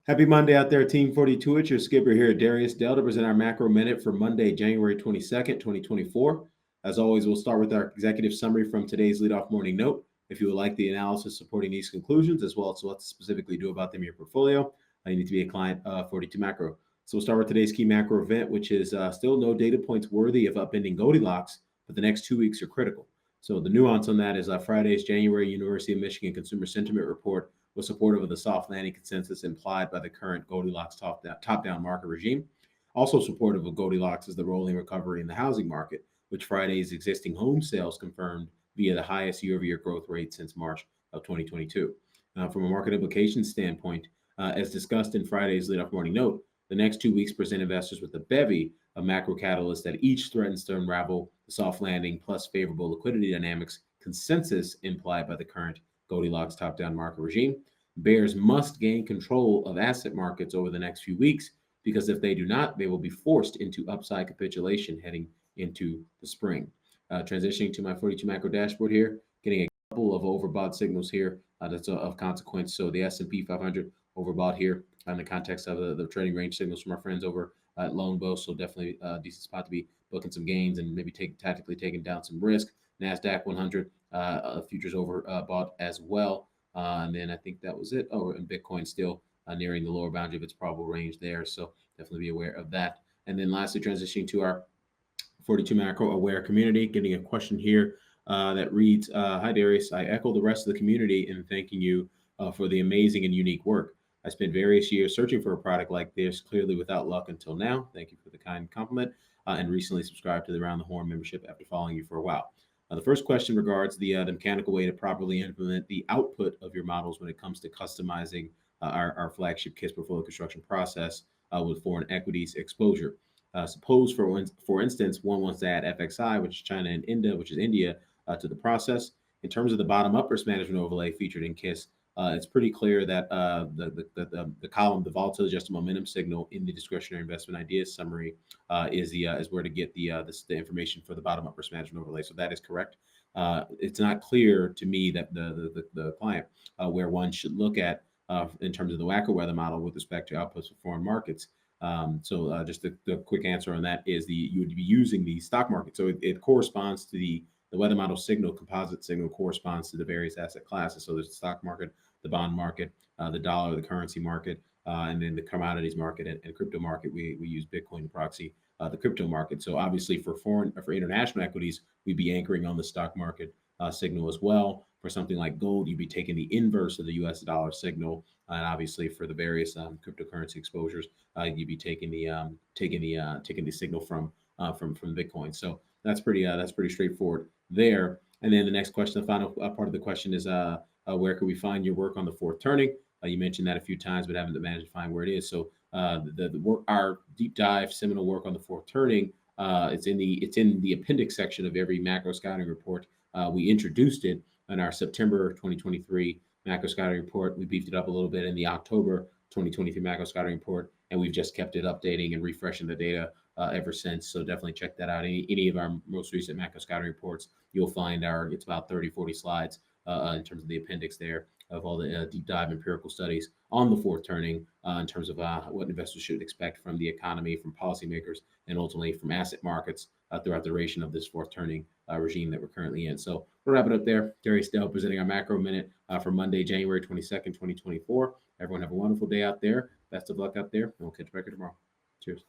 Happy Monday out there, Team 42. It's your skipper here, Darius Dale, to present our macro minute for Monday, January 22nd, 2024. As always, we'll start with our executive summary from today's leadoff morning note. If you would like the analysis supporting these conclusions, as well as what to specifically do about them in your portfolio, you need to be a client of 42 Macro. So we'll start with today's key macro event, which is still no data points worthy of upending Goldilocks, but the next 2 weeks are critical. So the nuance on that is Friday's January University of Michigan Consumer Sentiment Report was supportive of the soft landing consensus implied by the current Goldilocks top-down market regime. Also supportive of Goldilocks is the rolling recovery in the housing market, which Friday's existing home sales confirmed via the highest year-over-year growth rate since March of 2022. From a market implications standpoint, as discussed in Friday's leadoff morning note, the next 2 weeks present investors with a bevy of macro catalysts that each threatens to unravel the soft landing plus favorable liquidity dynamics consensus implied by the current Goldilocks top-down market regime. Bears must gain control of asset markets over the next few weeks because if they do not, they will be forced into upside capitulation heading into the spring. Transitioning to my 42 macro dashboard here, getting a couple of overbought signals here that's of consequence. So the S&P 500 overbought here in the context of the trading range signals from our friends over at Longbow. So definitely a decent spot to be booking some gains and maybe tactically taking down some risk. NASDAQ 100 futures overbought as well. And then I think that was it. Oh, and Bitcoin still nearing the lower boundary of its probable range there. So definitely be aware of that. And then lastly, transitioning to our 42 macro aware community, getting a question here that reads, hi, Darius. I echo the rest of the community in thanking you for the amazing and unique work. I spent various years searching for a product like this, clearly without luck until now. Thank you for the kind compliment, and recently subscribed to the Round the Horn membership after following you for a while. The first question regards the mechanical way to properly implement the output of your models when it comes to customizing our flagship KISS portfolio construction process with foreign equities exposure. Suppose, for instance, one wants to add FXI, which is China and India, which is India, to the process. In terms of the bottom-up risk management overlay featured in KISS, it's pretty clear that the column, the volatility adjusted momentum signal in the discretionary investment ideas summary is where to get the information for the bottom up risk management overlay. So that is correct. It's not clear to me that the client where one should look at in terms of the WACO weather model with respect to outputs for foreign markets. So just the quick answer on that is you would be using the stock market. So it corresponds to the weather model signal, composite signal corresponds to the various asset classes. So there's the stock market, the bond market, the dollar, the currency market, and then the commodities market and crypto market. We use Bitcoin to proxy the crypto market. So obviously for international equities, we'd be anchoring on the stock market signal as well. For something like gold, you'd be taking the inverse of the U.S. dollar signal, and obviously for the various cryptocurrency exposures, you'd be taking the signal from Bitcoin. So that's pretty straightforward there. And then the next question, the final part of the question is where can we find your work on the fourth turning? You mentioned that a few times, but haven't managed to find where it is. So the work, our deep dive seminal work on the fourth turning, it's in the appendix section of every macro scouting report. We introduced it in our September 2023 macro scouting report. We beefed it up a little bit in the October 2023 macro scouting report, and we've just kept it updating and refreshing the data ever since. So definitely check that out. Any of our most recent macro scouting reports, you'll find it's about 30, 40 slides in terms of the appendix there of all the deep dive empirical studies on the fourth turning in terms of what investors should expect from the economy, from policymakers, and ultimately from asset markets throughout the duration of this fourth turning regime that we're currently in. So we'll wrap it up there. Darius Dale presenting our macro minute for Monday, January 22nd, 2024. Everyone have a wonderful day out there. Best of luck out there, and we'll catch you back here tomorrow. Cheers.